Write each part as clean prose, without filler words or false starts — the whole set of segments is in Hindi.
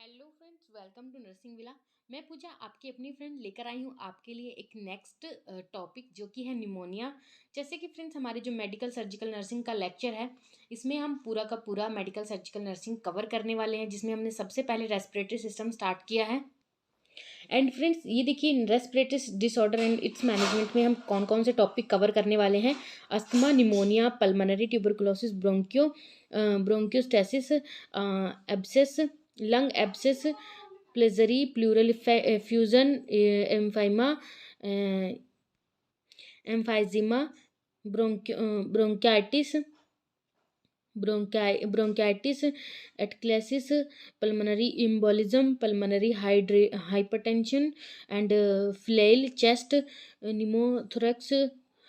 Hello friends, welcome to nursing villa. मैं पूजा आपकी अपनी फ्रेंड लेकर आई हूँ आपके लिए एक नेक्स्ट टॉपिक जो कि है निमोनिया। जैसे कि फ्रेंड्स हमारे जो मेडिकल सर्जिकल नर्सिंग का लेक्चर है, इसमें हम पूरा का पूरा मेडिकल सर्जिकल नर्सिंग कवर करने वाले हैं, जिसमें हमने सबसे पहले रेस्पिरेटरी सिस्टम स्टार्ट किया है। एंड फ्रेंड्स ये देखिए, respiratory disorder and it's management में हम कौन कौन से टॉपिक कवर करने वाले हैं। Asthma, pneumonia, pulmonary tuberculosis, bronchiectasis, abscess, lung abscess, pleurisy pleural effusion, empyema, emphysema, bronchitis, bronchitis, atelectasis, pulmonary embolism, pulmonary hypertension and flail, chest, pneumothorax,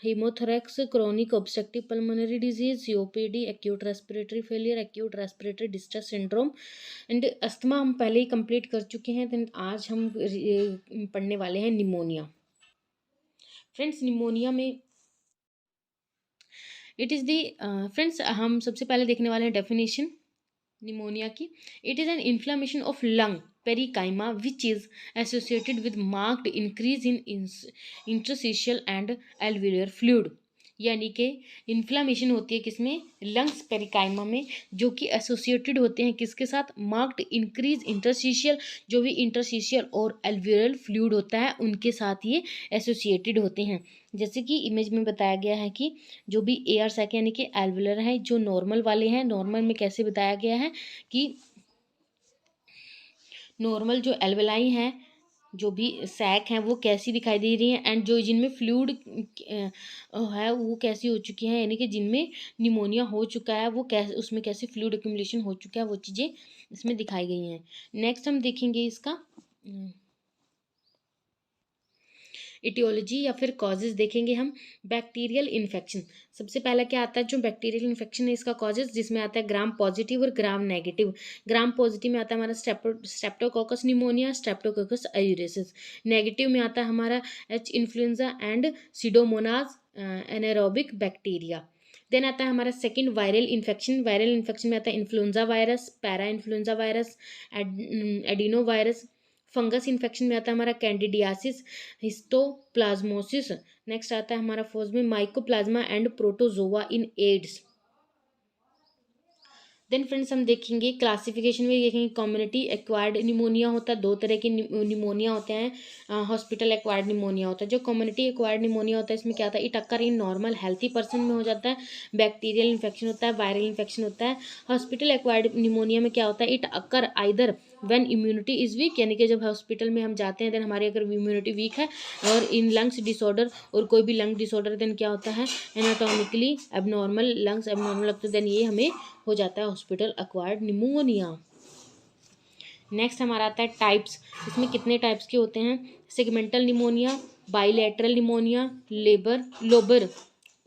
haemothorax, chronic obstructive pulmonary disease, COPD, acute respiratory failure, acute respiratory distress syndrome and asthma हम पहले ही कंप्लीट कर चुके हैं। देन आज हम पढ़ने वाले हैं निमोनिया। फ्रेंड्स निमोनिया में इट इज़ दी फ्रेंड्स हम सबसे पहले देखने वाले हैं डेफिनेशन निमोनिया की। It is an inflammation of lung parenchyma which is associated with marked increase in interstitial and alveolar fluid. यानी कि इन्फ्लामेशन होती है किसमें, लंग्स पेरिकाइमा में, जो कि एसोसिएटेड होते हैं किसके साथ, मार्क्ड इंक्रीज इंटरस्टिशियल, जो भी इंटरस्टिशियल और एल्वियुलर फ्लूइड होता है उनके साथ ये एसोसिएटेड होते हैं। जैसे कि इमेज में बताया गया है कि जो भी एयर सैक यानी कि एल्वियुलर है, जो नॉर्मल वाले हैं, नॉर्मल में कैसे बताया गया है कि नॉर्मल जो एल्वेलाई हैं, जो भी सैक हैं वो कैसी दिखाई दे रही हैं, एंड जो जिनमें फ्लूइड है वो कैसी हो चुकी हैं, यानी कि जिनमें निमोनिया हो चुका है वो कैसे, उसमें कैसे फ्लूइड एक्यूमुलेशन हो चुका है, वो चीज़ें इसमें दिखाई गई हैं। नेक्स्ट हम देखेंगे इसका इटियोलॉजी या फिर कॉजेज देखेंगे हम। बैक्टीरियल इन्फेक्शन, सबसे पहला क्या आता है, जो बैक्टीरियल इन्फेक्शन है इसका कॉजेज, जिसमें आता है ग्राम पॉजिटिव और ग्राम नेगेटिव। ग्राम पॉजिटिव में आता है हमारा streptococcus pneumonia, streptococcus aureus. Negative में आता है हमारा H influenza and pseudomonas anaerobic bacteria. Then आता है हमारा second viral infection. Viral infection में आता है influenza virus, parainfluenza virus, adenovirus. Fungus infection में आता है हमारा कैंडिडियासिस, हिस्टोप्लाज्मोसिस। नेक्स्ट आता है हमारा फोर्थ में mycoplasma and protozoa in AIDS. Then friends हम देखेंगे क्लासिफिकेशन में, देखेंगे कम्युनिटी एक्वायर्ड निमोनिया होता है, दो तरह के निमोनिया होते हैं। हॉस्पिटल एक्वायर्ड निमोनिया होता है। जो कम्युनिटी एक्वायर्ड निमोनिया होता है इसमें क्या होता है, it occur in normal healthy person में हो जाता है। बैक्टीरियल इन्फेक्शन होता है, वायरल इन्फेक्शन होता है। हॉस्पिटल एक्वायर्ड निमोनिया में क्या होता है, it occur either when immunity is weak, यानी कि जब हॉस्पिटल में हम जाते हैं देन हमारी अगर इम्यूनिटी वीक है, और इन लंग्स डिसऑर्डर, और कोई भी लंग डिसऑर्डर, देन क्या होता है, एनाटॉमिकली एबनॉर्मल लंग्स एबनॉर्मल लगते हैं, देन ये हमें हो जाता है हॉस्पिटल एक्वायर्ड निमोनिया। नेक्स्ट हमारा आता है टाइप्स। इसमें कितने टाइप्स के होते हैं, सेगमेंटल निमोनिया, बाइलेटरल निमोनिया, लोबर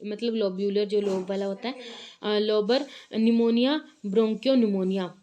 मतलब लोब्यूलर जो लोब वाला होता है, लोबर निमोनिया, ब्रोंकियो निमोनिया।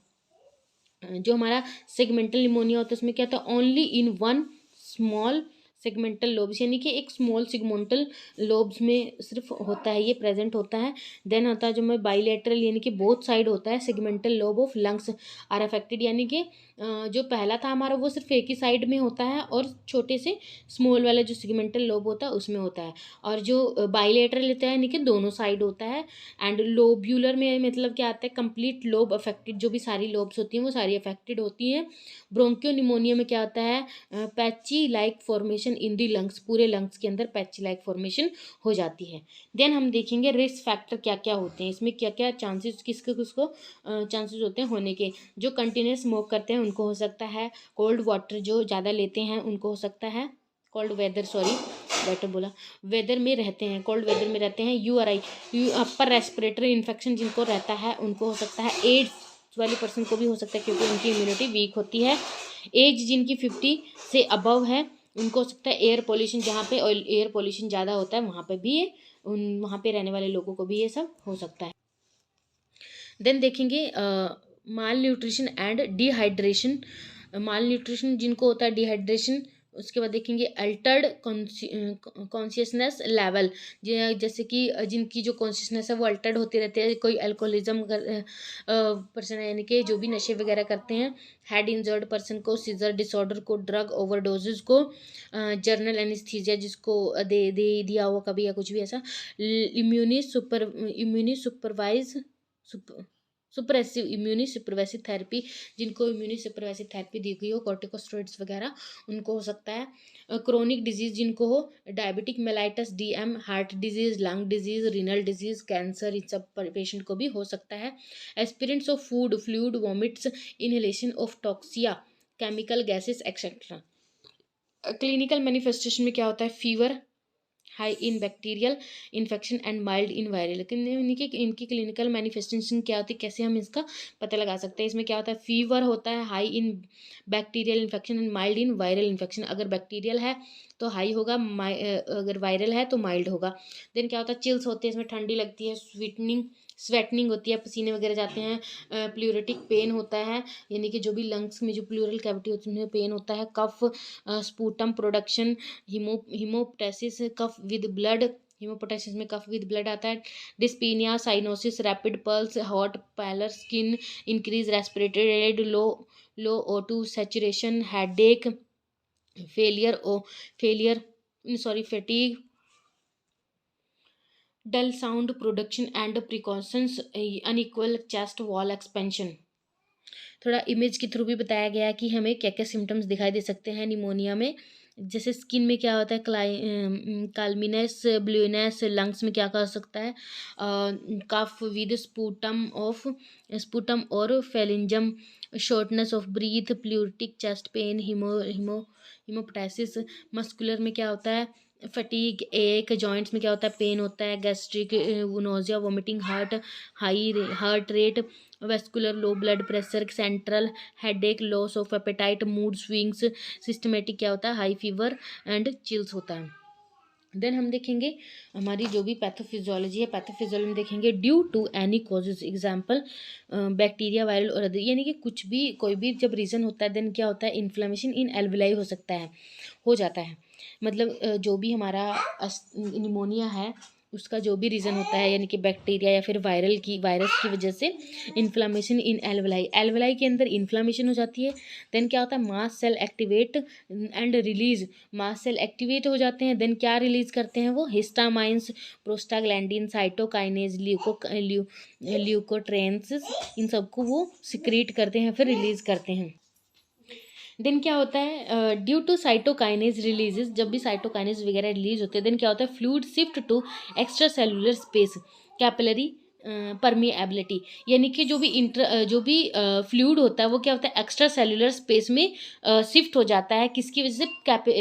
जो हमारा सेगमेंटल निमोनिया होता है उसमें क्या होता है, only in one small segmental lobes, यानी कि एक स्मॉल सेगमेंटल लोब्स में सिर्फ होता है, ये प्रेजेंट होता है। देन होता है जो मैं बाइलेटरल, यानी कि बोथ साइड होता है, segmental lobe of lungs are affected, यानी कि जो पहला था हमारा वो सिर्फ एक ही साइड में होता है, और छोटे से स्मॉल वाला जो सेगमेंटल लोब होता है उसमें होता है। और जो बाइलेटरल होता है यानी कि दोनों साइड होता है। एंड लोब्यूलर में मतलब क्या आता है, कंप्लीट लोब अफेक्टेड, जो भी सारी लोब्स होती हैं वो सारी अफेक्टेड होती हैं। ब्रोंकियो निमोनिया में क्या होता है, पैची लाइक फॉर्मेशन इन दी लंग्स, पूरे लंग्स के अंदर पैची लाइक फॉर्मेशन हो जाती है। देन हम देखेंगे रिस्क फैक्टर क्या क्या होते हैं, इसमें क्या क्या चांसेस किसको चांसेस होते हैं होने के। जो कंटिन्यूस स्मोक करते हैं उनको हो सकता है, कोल्ड वाटर जो ज़्यादा लेते हैं उनको हो सकता है, कोल्ड वेदर बेटर बोला, वेदर में रहते हैं, कोल्ड वेदर में रहते हैं, यूआरआई अपर रेस्पिरेटरी इन्फेक्शन जिनको रहता है उनको हो सकता है, एड्स वाली पर्सन को भी हो सकता है क्योंकि उनकी इम्यूनिटी वीक होती है। एज जिनकी 50 से अबव है उनको हो सकता है, एयर पोल्यूशन जहाँ पे एयर पोल्यूशन ज़्यादा होता है वहाँ पे भी ये वहाँ पे रहने वाले लोगों को भी ये सब हो सकता है। देन देखेंगे malnutrition and dehydration. Malnutrition जिनको होता है, डिहाइड्रेशन उसके बाद देखेंगे अल्टर्ड कॉन्शियसनेस लेवल, जैसे कि जिनकी जो कॉन्शियसनेस है वो अल्टर्ड होती रहती है, कोई अल्कोहलिज्म पर्सन है यानी कि जो भी नशे वगैरह करते हैं, हेड इंजर्ड पर्सन को, सीजर डिसऑर्डर को, ड्रग ओवरडोजेज को, जर्नल एनेस्थीसिया जिसको दे दिया हुआ कभी या कुछ भी ऐसा, इम्यूनी सुपरवाइज सुप्रेसिव इम्यूनी सुपरवेसिव थेरेपी, जिनको इम्यूनी सुपरवेसिव थेरेपी दी गई हो, कॉर्टिकोस्टेरॉइड्स वगैरह, उनको हो सकता है। क्रोनिक डिजीज जिनको हो, diabetic mellitus, DM, heart disease, lung disease, renal disease, cancer, इन सब पेशेंट को भी हो सकता है। Aspirants of food, fluid, vomits, inhalation of toxins, chemical gases etcetera. Clinical manifestation में क्या होता है, fever, high in bacterial infection and mild in viral. लेकिन इनकी क्लिनिकल मैनिफेस्टेशन क्या होती है, कैसे हम इसका पता लगा सकते हैं। इसमें क्या होता है, फीवर होता है, high in bacterial infection and mild in viral infection. अगर बैक्टीरियल है तो हाई होगा, अगर वायरल है तो माइल्ड होगा। देन क्या होता है, चिल्स होते हैं, इसमें ठंडी लगती है, स्वेटनिंग होती है, पसीने वगैरह जाते हैं, प्लूरेटिक पेन होता है, यानी कि जो भी लंग्स में जो प्लूरल कैविटी होती है उसमें पेन होता है, cough, sputum production, haemoptysis, cough with blood, haemoptysis में कफ विद ब्लड आता है, dyspnoea, cyanosis, rapid pulse, hot pallor skin, increase respiratory rate, low O2 saturation, headache, fatigue, dull sound production and precautions, unequal chest wall expansion. थोड़ा इमेज के थ्रू भी बताया गया है कि हमें क्या क्या सिम्टम्स दिखाई दे सकते हैं निमोनिया में। जैसे स्किन में क्या होता है, काल्मिनेस, ब्लूनेस, लंग्स में क्या कर सकता है, कफ विद स्पूटम और phlegm, shortness of breath, pleuritic chest pain, haemoptysis. Muscular में क्या होता है, फटीग, एक, जॉइंट्स में क्या होता है, पेन होता है, gastric, nausea, vomiting, heart rate, vascular, low blood pressure, central headache, loss of appetite, mood swings, systematic क्या होता है, हाई फीवर एंड चिल्स होता है। देन हम देखेंगे हमारी जो भी पैथोफिजियोलॉजी है, पैथोफिजियोलॉजी में देखेंगे due to any causes, example bacteria, viral और अदर, यानी कि कुछ भी कोई भी जब रीज़न होता है, देन क्या होता है, इन्फ्लेमेशन इन एल्वेलाई हो सकता है, हो जाता है। मतलब जो भी हमारा निमोनिया है उसका जो भी रीज़न होता है, यानी कि बैक्टीरिया या फिर वायरस की वजह से इन्फ्लामेशन इन एल्वेलाई के अंदर इन्फ्लामेशन हो जाती है। देन क्या होता है, mast cell activate and release, mast cell activate हो जाते हैं, देन क्या रिलीज करते हैं वो, हिस्टामाइंस, प्रोस्टाग्लैंडिन, साइटोकाइनेज, ल्यूकोट्रेंस, इन सबको वो सिक्रीट करते हैं, फिर रिलीज करते हैं। देन क्या होता है, ड्यू टू साइटोकाइनेज रिलीजेस, जब भी साइटोकाइनेज वगैरह रिलीज होते हैं, देन क्या होता है, fluid shift to extracellular space, capillary permeability, यानी कि जो भी फ्लूइड होता है वो क्या होता है, एक्स्ट्रा सेलुलर स्पेस में शिफ्ट हो जाता है। किसकी वजह से,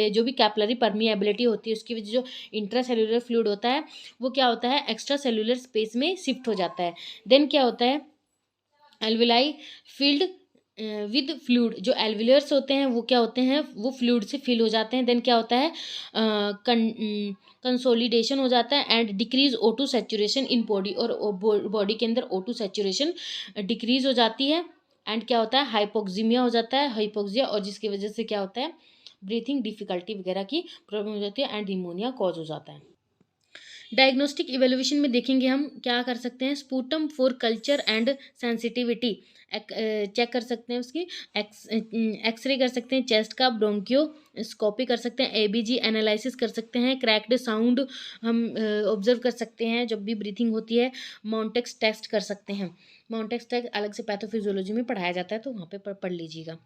जो भी कैपिलरी परमिएबिलिटी होती है उसकी वजह, जो इंट्रा सेलुलर फ्लूइड होता है वो क्या होता है, एक्स्ट्रा सेलुलर स्पेस में शिफ्ट हो जाता है। देन क्या होता है, एल्वेलाई फील्ड विद फ्लूइड, जो एल्विलर्स होते हैं वो क्या होते हैं, वो फ्लूइड से फिल हो जाते हैं। देन क्या होता है, कंसोलिडेशन हो जाता है and decrease O2 saturation in body, और बॉडी के अंदर O2 सैचुरेशन डिक्रीज हो जाती है। एंड क्या होता है, हाइपोक्सीमिया हो जाता है, हाइपोक्सिया, और जिसकी वजह से क्या होता है, ब्रीथिंग डिफिकल्टी वगैरह की प्रॉब्लम हो जाती है एंड निमोनिया कॉज हो जाता है। डायग्नोस्टिक इवेल्युएशन में देखेंगे हम क्या कर सकते हैं, sputum for culture and sensitivity check कर सकते हैं, उसकी एक्सरे कर सकते हैं चेस्ट का, ब्रोंकियोस्कोपी कर सकते हैं, एबीजी एनालिसिस कर सकते हैं, क्रैक्ड साउंड हम ऑब्जर्व कर सकते हैं जब भी ब्रीथिंग होती है, माउंटेक्स टेस्ट कर सकते हैं। माउंटेक्स टेस्ट अलग से पैथोफिजियोलॉजी में पढ़ाया जाता है, तो वहाँ पे पढ़ लीजिएगा।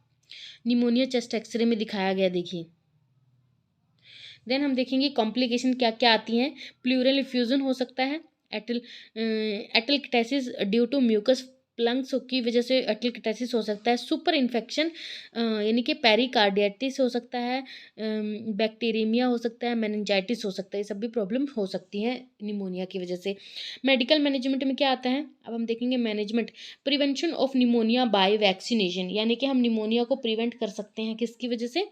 निमोनिया चेस्ट एक्सरे में दिखाया गया, देखिए। देन हम देखेंगे कॉम्प्लिकेशन क्या क्या आती हैं, प्लूरल इफ्यूजन हो सकता है, एटलकटेसिस ड्यू टू म्यूकस प्लंग्स की वजह से एटलकटेसिस हो सकता है, सुपर इन्फेक्शन यानी कि पेरिकार्डिटिस हो सकता है, बैक्टीरियमिया हो सकता है, मेनिंजाइटिस हो सकता है, ये सब भी प्रॉब्लम हो सकती हैं निमोनिया की वजह से। मेडिकल मैनेजमेंट में क्या आता है, अब हम देखेंगे management, prevention of pneumonia by vaccination, यानी कि हम निमोनिया को प्रिवेंट कर सकते हैं किसकी वजह से,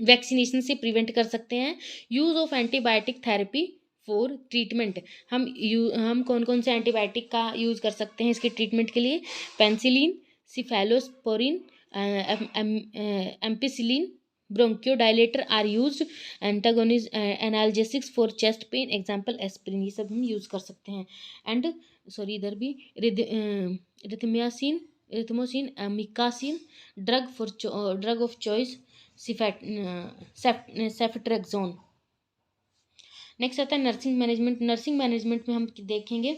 वैक्सीनेशन से प्रिवेंट कर सकते हैं। Use of antibiotic therapy for treatment, हम कौन कौन से एंटीबायोटिक का यूज़ कर सकते हैं इसके ट्रीटमेंट के लिए, penicillin, cephalosporin, ampicillin, bronchodilator are used, antagonise analgesics for chest pain, example aspirin, ये सब हम यूज़ कर सकते हैं। एंड सॉरी इधर भी erythromycin, erythromycin, amikacin, drug of choice ceftriaxone. Next आता है नर्सिंग मैनेजमेंट। नर्सिंग मैनेजमेंट में हम देखेंगे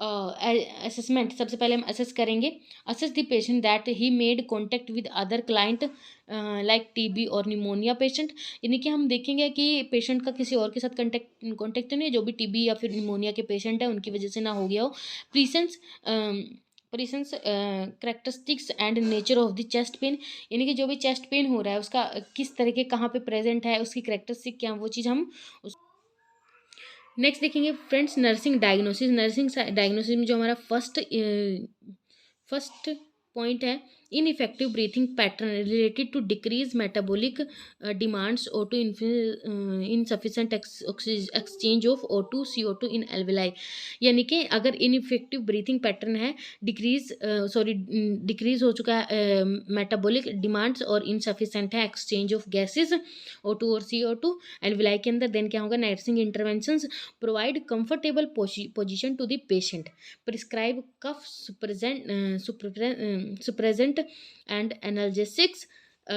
असेसमेंट। सबसे पहले हम असेस करेंगे, assess the patient that he made contact with other client like TB और निमोनिया पेशेंट। यानी कि हम देखेंगे कि पेशेंट का किसी और के साथ कॉन्टैक्ट नहीं है, जो भी टीबी या फिर निमोनिया के पेशेंट है उनकी वजह से ना हो गया हो। Presence presence characteristics and nature of the chest pain, यानी कि जो भी चेस्ट पेन हो रहा है उसका किस तरह के कहाँ पे प्रेजेंट है, उसकी करेक्टरिस्टिक क्या है, वो चीज़ हम नेक्स्ट देखेंगे friends. Nursing diagnosis. Nursing diagnosis में जो हमारा फर्स्ट पॉइंट है, ineffective breathing pattern related to decrease metabolic demands O two insufficient exchange of O2 CO2 in alveoli. यानी कि अगर इनइफेक्टिव ब्रीथिंग पैटर्न है, डिक्रीज हो चुका है मेटाबॉलिक डिमांड्स और इनसफिशेंट है एक्सचेंज ऑफ गैसेज O2 और CO2 एल्वेलाई के अंदर, देन क्या होगा, nursing interventions provide comfortable position to the patient, prescribe cough suppressant and analgesics,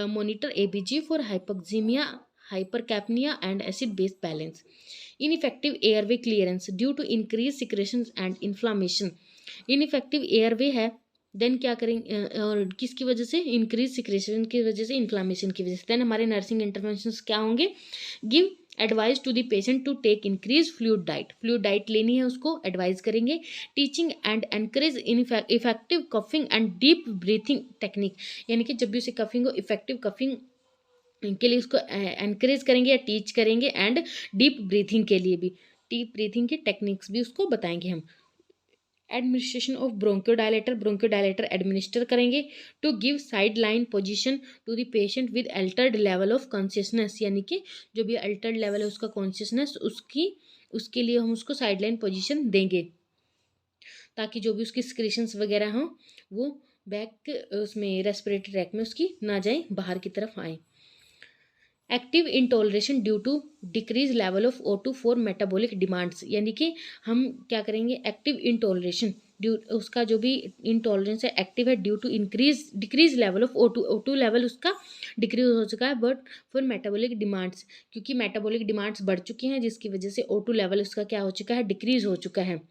monitor ABG for hypoxemia, hypercapnia and acid base balance. Ineffective airway clearance due to increased secretions and inflammation. Ineffective airway है, देन क्या करेंगे और किसकी वजह से, इंक्रीज सिक्रेशन की वजह से, इन्फ्लामेशन की वजह से। देन हमारे नर्सिंग इंटरवेंशंस क्या होंगे, give advice to the patient to take increase fluid diet, fluid diet लेनी है उसको एडवाइस करेंगे। Teaching and encourage effective coughing and deep breathing technique, यानी कि जब भी उसे कफिंग हो, इफेक्टिव कफिंग के लिए उसको एनकरेज करेंगे या टीच करेंगे, एंड डीप ब्रीथिंग के लिए भी, डीप ब्रीथिंग की टेक्निक्स भी उसको बताएंगे हम। एडमिनिस्ट्रेशन ऑफ ब्रोंकियोडायलेटर एडमिनिस्टर करेंगे to give side line position to the patient with altered level of consciousness, यानी कि जो भी अल्टर्ड लेवल है उसका कॉन्शियसनेस, उसके लिए हम उसको साइड लाइन पोजिशन देंगे, ताकि जो भी उसकी सिक्रेशंस वगैरह हों वो बैक उसमें रेस्पिरेटरी ट्रैक में उसकी ना जाए, बाहर की तरफ आए। Active intolerance due to decrease level of O2 for metabolic demands, यानी कि हम क्या करेंगे, एक्टिव इंटॉलरेशन ड्यू, उसका जो भी इंटॉलरेंस है एक्टिव है due to decrease level of O2 level उसका डिक्रीज हो चुका है, बट फॉर मेटाबॉलिक डिमांड्स, क्योंकि मेटाबॉलिक डिमांड्स बढ़ चुकी हैं जिसकी वजह से O2 लेवल उसका क्या हो चुका है, डिक्रीज हो चुका है।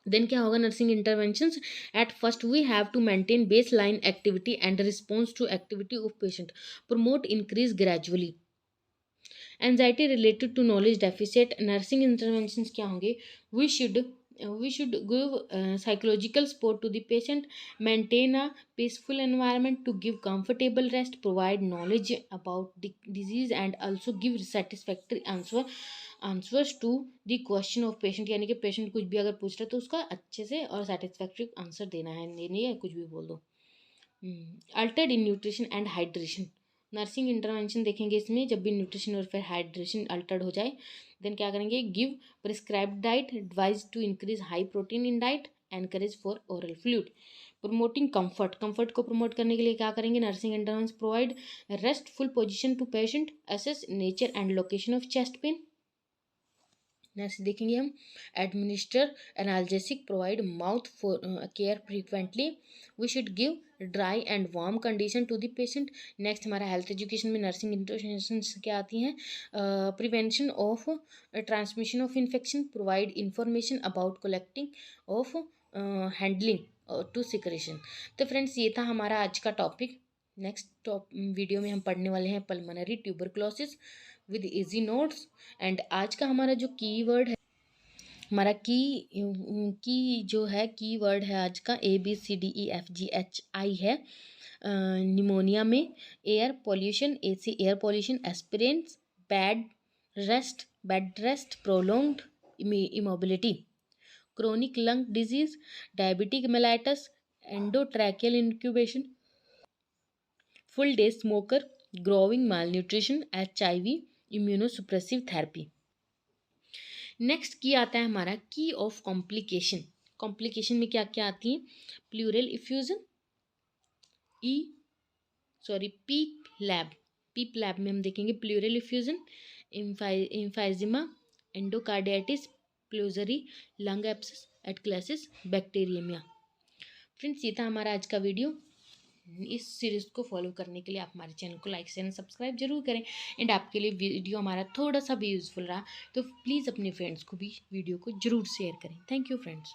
देन क्या होगा, nursing interventions. At first we have to maintain baseline activity and response to activity of patient, promote increase gradually. Anxiety related to knowledge deficit, nursing interventions क्या होंगे, we should give psychological support to the patient, maintain a peaceful environment to give comfortable rest, provide knowledge about disease and also give satisfactory answers to the question of patient, यानी कि पेशेंट कुछ भी अगर पूछ रहा है तो उसका अच्छे से और सेटिस्फैक्ट्री आंसर देना है, नहीं है कुछ भी बोल दो। Altered in nutrition and hydration, nursing intervention देखेंगे इसमें, जब भी न्यूट्रिशन और फिर हाइड्रेशन अल्टर्ड हो जाए, देन क्या करेंगे, give prescribed diet, advise to increase high protein in diet, encourage for oral fluid. Promoting comfort को प्रमोट करने के लिए क्या करेंगे, nursing intervention provide restful position to patient, assess nature and location of chest pain. Next देखेंगे हम, administer analgesic, provide mouth for care frequently, we should give dry and warm condition to the patient. Next हमारा हेल्थ एजुकेशन में नर्सिंग इंटरवेंशन क्या आती हैं, prevention of transmission of infection, provide information about collecting of handling to secretion. तो फ्रेंड्स ये था हमारा आज का टॉपिक। नेक्स्ट वीडियो में हम पढ़ने वाले हैं pulmonary tuberculosis with easy notes. And आज का हमारा जो कीवर्ड है, हमारा की जो है कीवर्ड है आज का ABCDEFGHI है। निमोनिया में air pollution, AC air pollution, aspirants, bed rest, prolonged immobility, chronic lung disease, diabetic mellitus, endotracheal incubation, full day smoker, growing malnutrition, HIV, immunosuppressive therapy. Next की आता है हमारा की ऑफ कॉम्प्लिकेशन। कॉम्प्लिकेशन में क्या क्या आती है, प्लूरल इफ्यूजन, ई पीप लैब में हम देखेंगे pleural effusion, emphysema, endocarditis, pleurisy, lung abscess, atelectasis, bacteraemia. Friends, ये था हमारा आज का वीडियो। इस सीरीज़ को फॉलो करने के लिए आप हमारे चैनल को लाइक एंड सब्सक्राइब जरूर करें। एंड आपके लिए वीडियो हमारा थोड़ा सा भी यूज़फुल रहा तो प्लीज़ अपने फ्रेंड्स को भी वीडियो को जरूर शेयर करें। Thank you friends.